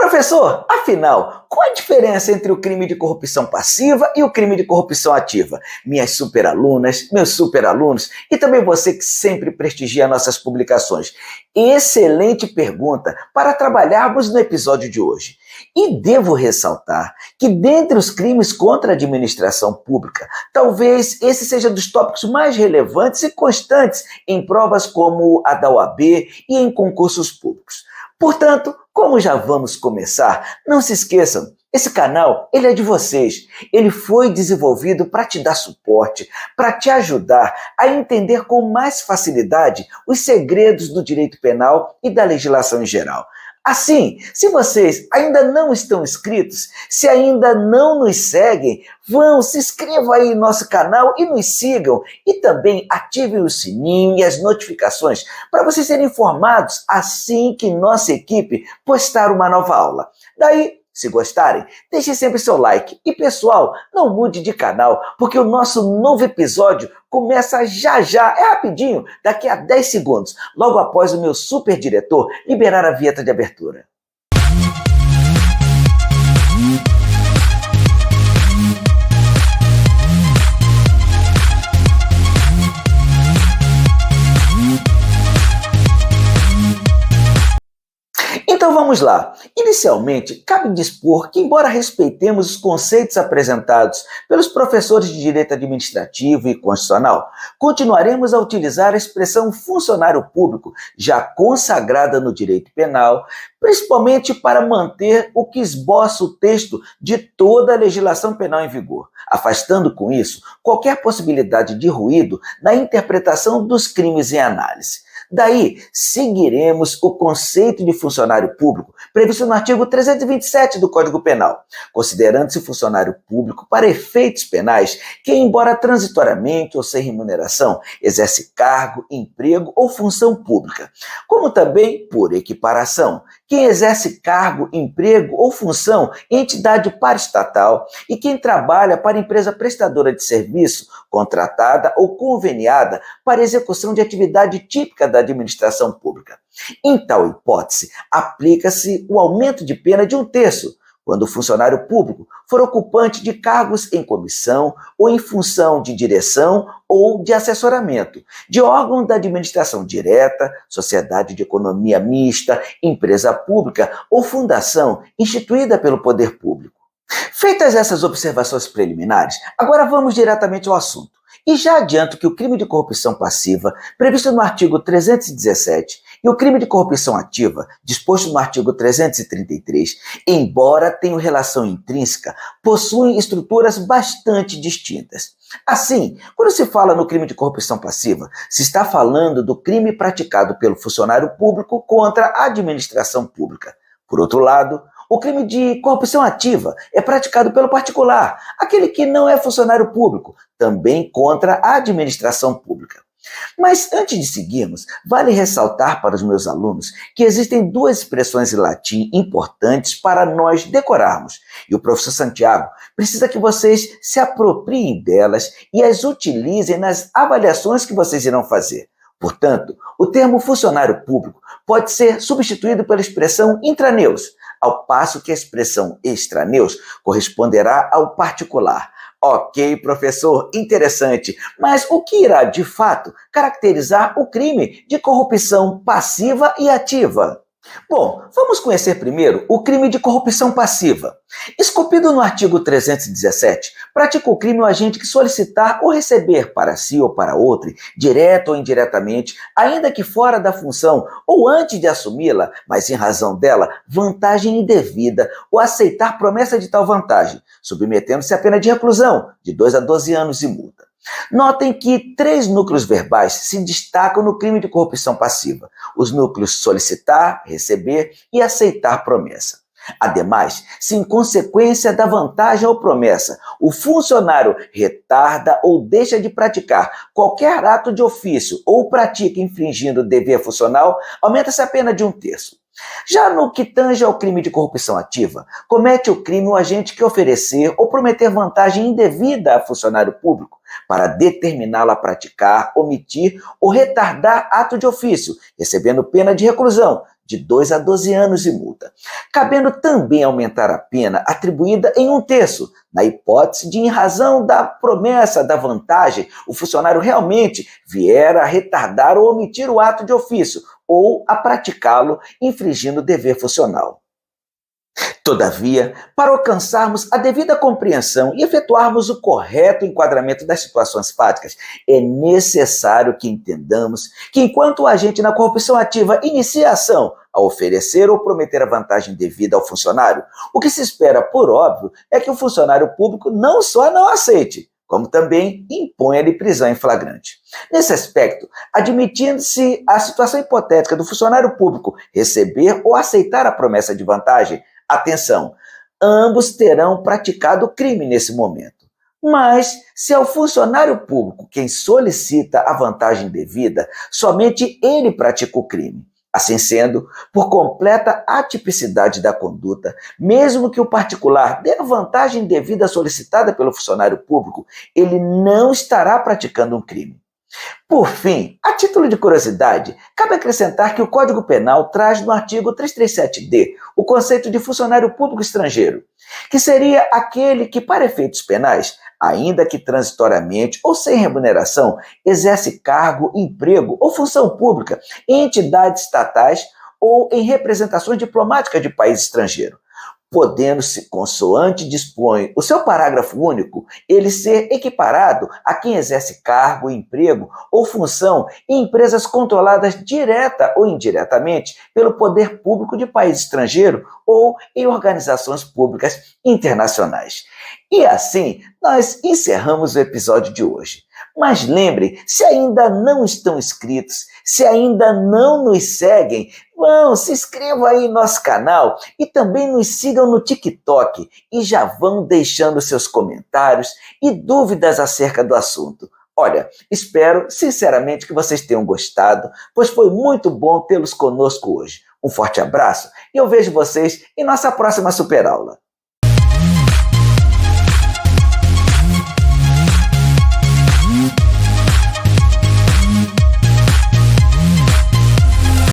Professor, afinal, qual a diferença entre o crime de corrupção passiva e o crime de corrupção ativa? Minhas superalunas, meus superalunos e também você que sempre prestigia nossas publicações. Excelente pergunta para trabalharmos no episódio de hoje. E devo ressaltar que dentre os crimes contra a administração pública, talvez esse seja dos tópicos mais relevantes e constantes em provas como a da OAB e em concursos públicos. Portanto, como já vamos começar, não se esqueçam, esse canal ele é de vocês. Ele foi desenvolvido para te dar suporte, para te ajudar a entender com mais facilidade os segredos do direito penal e da legislação em geral. Assim, se vocês ainda não estão inscritos, se ainda não nos seguem, se inscrevam aí no nosso canal e nos sigam. E também ativem o sininho e as notificações para vocês serem informados assim que nossa equipe postar uma nova aula. Daí, se gostarem, deixem sempre seu like. E pessoal, não mude de canal, porque o nosso novo episódio começa já, é rapidinho, daqui a 10 segundos, logo após o meu super diretor liberar a vinheta de abertura. Então vamos lá. Inicialmente, cabe dispor que, embora respeitemos os conceitos apresentados pelos professores de Direito Administrativo e Constitucional, continuaremos a utilizar a expressão funcionário público, já consagrada no direito penal, principalmente para manter o que esboça o texto de toda a legislação penal em vigor, afastando com isso qualquer possibilidade de ruído na interpretação dos crimes em análise. Daí, seguiremos o conceito de funcionário público previsto no artigo 327 do Código Penal, considerando-se funcionário público para efeitos penais quem, embora transitoriamente ou sem remuneração, exerce cargo, emprego ou função pública, como também, por equiparação, quem exerce cargo, emprego ou função em entidade paraestatal e quem trabalha para empresa prestadora de serviço, contratada ou conveniada para execução de atividade típica da administração pública. Em tal hipótese, aplica-se o aumento de pena de 1/3, quando o funcionário público for ocupante de cargos em comissão ou em função de direção ou de assessoramento, de órgão da administração direta, sociedade de economia mista, empresa pública ou fundação instituída pelo poder público. Feitas essas observações preliminares, agora vamos diretamente ao assunto. E já adianto que o crime de corrupção passiva, previsto no artigo 317, e o crime de corrupção ativa, disposto no artigo 333, embora tenham relação intrínseca, possuem estruturas bastante distintas. Assim, quando se fala no crime de corrupção passiva, se está falando do crime praticado pelo funcionário público contra a administração pública. Por outro lado, o crime de corrupção ativa é praticado pelo particular, aquele que não é funcionário público, também contra a administração pública. Mas antes de seguirmos, vale ressaltar para os meus alunos que existem duas expressões em latim importantes para nós decorarmos, e o professor Santiago precisa que vocês se apropriem delas e as utilizem nas avaliações que vocês irão fazer. Portanto, o termo funcionário público pode ser substituído pela expressão intraneus, ao passo que a expressão extraneus corresponderá ao particular. Ok, professor, interessante, mas o que irá, de fato, caracterizar o crime de corrupção passiva e ativa? Bom, vamos conhecer primeiro o crime de corrupção passiva. Esculpido no artigo 317, pratica o crime o agente que solicitar ou receber para si ou para outro, direto ou indiretamente, ainda que fora da função ou antes de assumi-la, mas em razão dela, vantagem indevida ou aceitar promessa de tal vantagem, submetendo-se à pena de reclusão, de 2 a 12 anos e multa. Notem que 3 núcleos verbais se destacam no crime de corrupção passiva: os núcleos solicitar, receber e aceitar promessa. Ademais, se em consequência da vantagem ou promessa, o funcionário retarda ou deixa de praticar qualquer ato de ofício ou pratica infringindo o dever funcional, aumenta-se a pena de 1/3. Já no que tange ao crime de corrupção ativa, comete o crime o agente que oferecer ou prometer vantagem indevida a funcionário público para determiná-lo a praticar, omitir ou retardar ato de ofício, recebendo pena de reclusão de 2 a 12 anos de multa, cabendo também aumentar a pena atribuída em 1/3, na hipótese de, em razão da promessa da vantagem, o funcionário realmente vier a retardar ou omitir o ato de ofício, ou a praticá-lo infringindo o dever funcional. Todavia, para alcançarmos a devida compreensão e efetuarmos o correto enquadramento das situações fáticas, é necessário que entendamos que, enquanto o agente na corrupção ativa inicia a ação a oferecer ou prometer a vantagem devida ao funcionário, o que se espera, por óbvio, é que o funcionário público não só não aceite, como também imponha-lhe prisão em flagrante. Nesse aspecto, admitindo-se a situação hipotética do funcionário público receber ou aceitar a promessa de vantagem, atenção, ambos terão praticado o crime nesse momento. Mas, se é o funcionário público quem solicita a vantagem devida, somente ele pratica o crime. Assim sendo, por completa atipicidade da conduta, mesmo que o particular dê a vantagem devida solicitada pelo funcionário público, ele não estará praticando um crime. Por fim, a título de curiosidade, cabe acrescentar que o Código Penal traz no artigo 337-D o conceito de funcionário público estrangeiro, que seria aquele que, para efeitos penais, ainda que transitoriamente ou sem remuneração, exerce cargo, emprego ou função pública em entidades estatais ou em representações diplomáticas de país estrangeiro, podendo-se, consoante dispõe o seu parágrafo único, ele ser equiparado a quem exerce cargo, emprego ou função em empresas controladas direta ou indiretamente pelo poder público de país estrangeiro ou em organizações públicas internacionais. E assim, nós encerramos o episódio de hoje. Mas lembre, se ainda não estão inscritos, se ainda não nos seguem, se inscrevam aí em nosso canal e também nos sigam no TikTok e já vão deixando seus comentários e dúvidas acerca do assunto. Olha, espero sinceramente que vocês tenham gostado, pois foi muito bom tê-los conosco hoje. Um forte abraço e eu vejo vocês em nossa próxima superaula.